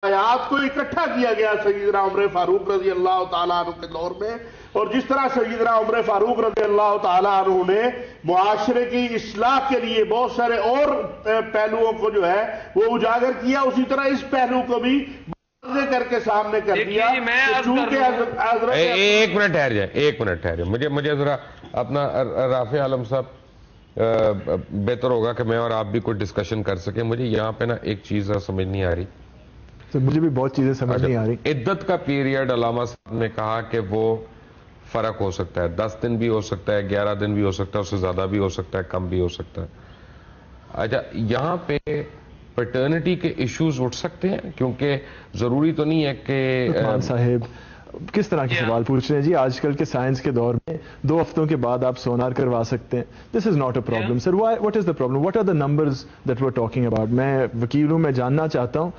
آیات کو اکٹھا کیا گیا سیدنا عمر فاروق رضی اللہ تعالیٰ عنہ کے دور میں، اور جس طرح سیدنا عمر فاروق رضی اللہ تعالیٰ عنہ نے معاشرے کی اصلاح کے لیے بہت سارے اور پہلوؤں کو جو ہے وہ اجاگر کیا، اسی طرح اس پہلو کو بھی کر کے سامنے کر دیا۔ ایک منٹ ٹھہر جائے، مجھے ذرا اپنا رافع عالم صاحب بہتر ہوگا کہ میں اور آپ بھی کوئی ڈسکشن کر سکیں۔ مجھے یہاں پہ نا ایک چیز سمجھ نہیں آ رہی، مجھے بھی بہت چیزیں سمجھ نہیں آ رہی۔ عدت کا پیریڈ علامہ صاحب نے کہا کہ وہ فرق ہو سکتا ہے، 10 دن بھی ہو سکتا ہے، 11 دن بھی ہو سکتا ہے، اس سے زیادہ بھی ہو سکتا ہے، کم بھی ہو سکتا ہے۔ اچھا، یہاں پہ پیٹرنٹی کے ایشوز اٹھ سکتے ہیں، کیونکہ ضروری تو نہیں ہے کہ خان صاحب کس طرح کے سوال پوچھ رہے ہیں جی؟ آج کل کے سائنس کے دور میں 2 ہفتوں کے بعد آپ سونار کروا سکتے ہیں۔ This is not a problem sir. What is the problem? What are the numbers that we are talking about? میں وکیل ہوں، میں جاننا چاہتا ہوں،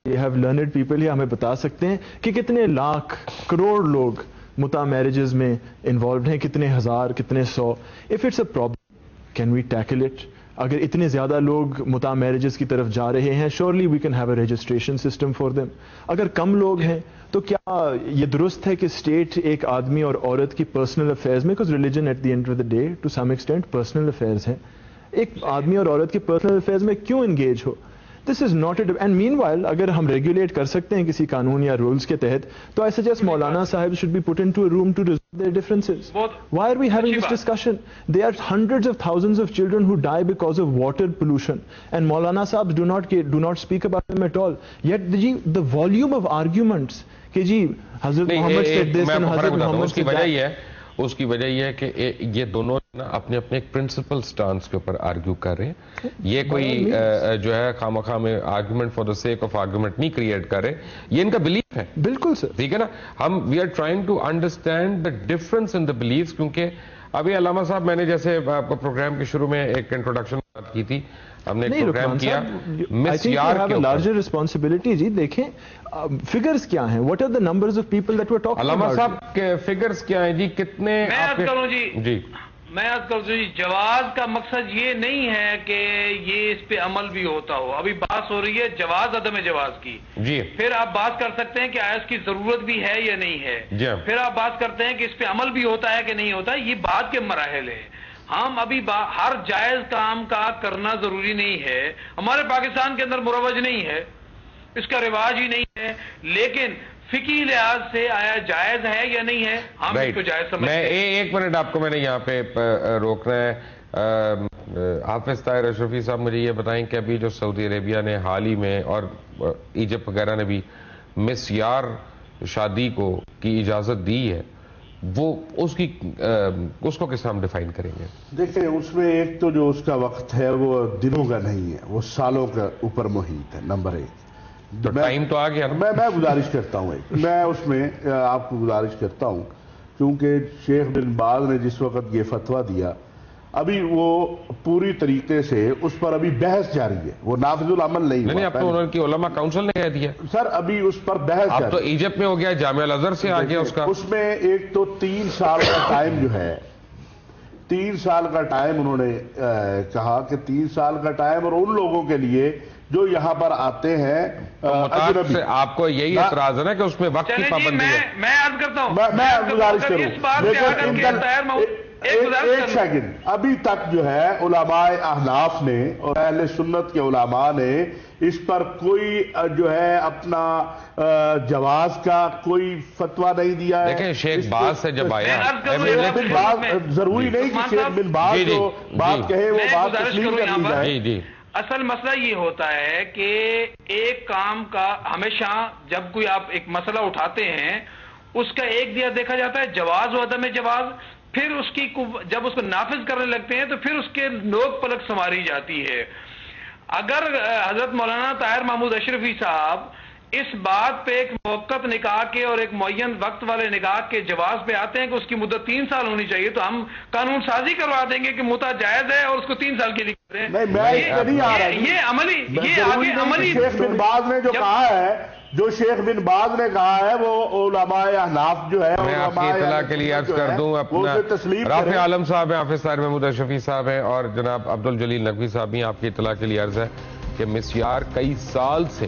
یو ہیو لرنڈ پیپل ہی، ہمیں بتا سکتے ہیں کہ کتنے لاکھ کروڑ لوگ متا میرجز میں انوالوڈ ہیں، کتنے ہزار، کتنے سو؟ If it's a problem can we tackle it? اگر اتنے زیادہ لوگ متا میرجز کی طرف جا رہے ہیں، surely we can have a registration system for them. اگر کم لوگ ہیں تو کیا یہ درست ہے کہ اسٹیٹ ایک آدمی اور عورت کی پرسنل افیئرز میں، because religion at the end of the day to some extent personal affairs ہیں، ایک آدمی اور عورت کی پرسنل افیئرز میں کیوں انگیج ہو؟ This is not it. And meanwhile اگر ہم ریگولیٹ کر سکتے ہیں کسی قانون یا رولز کے تحت، تو I suggest مولانا صاحب should be put into a room to resolve their differences. Why are we having this discussion? There are hundreds of thousands of children who die because of water pollution, and Maulana Sahib do not speak about them at all. Yet the volume of arguments کہ جی حضرت محمد said this and حضرت محمد said that. اس کی وجہ یہ ہے کہ یہ دونوں اپنے اپنے ایک پرنسپل سٹانس کے اوپر آرگیو کر رہے ہیں۔ یہ کوئی جو ہے خامخواہ میں argument for the sake of argument نہیں کریٹ کر رہے، یہ ان کا بلیف ہے۔ بالکل سر، ٹھیک ہے نا۔ ہم we are trying to understand the difference in the beliefs, کیونکہ ابھی علامہ صاحب میں نے جیسے آپ کو پروگرام کے شروع میں ایک انٹروڈکشن کی تھی، ہم نے ایک پروگرام کیا مسیار کے لارجر رسپانسبلٹی۔ جی دیکھیں فگرز کیا ہیں، what are the numbers of people that we're talking about؟ علامہ صاحب کے فگرز کیا ہیں جی؟ کتنے؟ میں عرض کروں جی، میں عرض کروں جی، جواز کا مقصد یہ نہیں ہے کہ یہ اس پہ عمل بھی ہوتا ہو۔ ابھی بات ہو رہی ہے جواز عدم جواز کی جی، پھر آپ بات کر سکتے ہیں کہ آیا اس کی ضرورت بھی ہے یا نہیں ہے جی، پھر آپ بات کرتے ہیں کہ اس پہ عمل بھی ہوتا ہے کہ نہیں ہوتا۔ یہ بات کے مراحل ہیں۔ ہم ابھی ہر جائز کام کا کرنا ضروری نہیں ہے، ہمارے پاکستان کے اندر مروج نہیں ہے، اس کا رواج ہی نہیں ہے، لیکن فقہی لحاظ سے آیا جائز ہے یا نہیں ہے، ہم اس کو جائز سمجھتے ہیں۔ ایک منٹ آپ کو میں نے یہاں پہ روکنا ہے۔ حافظ طاہر اشرفی صاحب مجھے یہ بتائیں کہ ابھی جو سعودی عربیہ نے حال ہی میں اور ایجپٹ وغیرہ نے بھی مسیار شادی کی اجازت دی ہے، وہ اس کو کس طرح ہم ڈیفائن کریں گے؟ دیکھیں اس میں ایک تو جو اس کا وقت ہے وہ دنوں کا نہیں ہے، وہ سالوں کا اوپر محیط ہے۔ نمبر 1 تو ٹائم تو آ گیا۔ میں گزارش کرتا ہوں، میں اس میں آپ کو گزارش کرتا ہوں، کیونکہ شیخ بن باز نے جس وقت یہ فتویٰ دیا، ابھی وہ پوری طریقے سے اس پر ابھی بحث جاری ہے، وہ نافذ العمل نہیں ہوا۔ نہیں، اب تو انہوں کی علماء کاؤنسل نے کہہ دیا سر، ابھی اس پر بحث اب جاری تو ایجپٹ میں ہو گیا، جامعہ الازہر سے آ گیا اس کا۔ اس میں ایک تو 3 سال کا ٹائم جو ہے، 3 سال کا ٹائم انہوں نے کہا کہ 3 سال کا ٹائم، اور ان لوگوں کے لیے جو یہاں پر آتے ہیں اجنبی۔ آپ کو یہی اعتراض ہے نا کہ اس میں وقت کی پابندی ہے؟ میں عرض کرتا ہوں، میں گزارش کروں، ایک سیکنڈ، ابھی تک جو ہے علماء احناف نے اور اہل سنت کے علماء نے اس پر کوئی جو ہے اپنا جواز کا کوئی فتویٰ نہیں دیا ہے۔ دیکھیں شیخ باز سے جب آیا، ضروری نہیں کہ شیخ بن باز جو بات کہے وہ بات تسلیم کر لی جائے۔ اصل مسئلہ یہ ہوتا ہے کہ ایک کام کا ہمیشہ جب کوئی آپ ایک مسئلہ اٹھاتے ہیں، اس کا ایک دیا دیکھا جاتا ہے جواز و عدم جواز، پھر اس کی جب اس کو نافذ کرنے لگتے ہیں تو پھر اس کے نوک پلک سنواری جاتی ہے۔ اگر حضرت مولانا طاہر محمود اشرفی صاحب اس بات پہ ایک موقت نکاح کے اور ایک معین وقت والے نکاح کے جواز پہ آتے ہیں کہ اس کی مدت 3 سال ہونی چاہیے، تو ہم قانون سازی کروا دیں گے کہ متا جائز ہے اور اس کو 3 سال کے لیے کریں۔ یہ عملی، یہ آگے عملی شیخ بن باز نے جو کہا ہے، جو شیخ بن باز نے کہا ہے، وہ علماء احناف جو ہے، میں آپ کی اطلاع کے لیے عرض کر دوں، اپنا رافع عالم صاحب ہیں، حافظ طاہر محمود اشرفی صاحب ہیں، اور جناب عبدالجلیل نقوی صاحب ہیں، آپ کی اطلاع کے لیے عرض ہے کہ مسیار کئی سال سے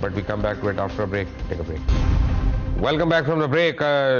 But we come back to it after a break. Take a break. Welcome back from the break.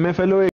MFLO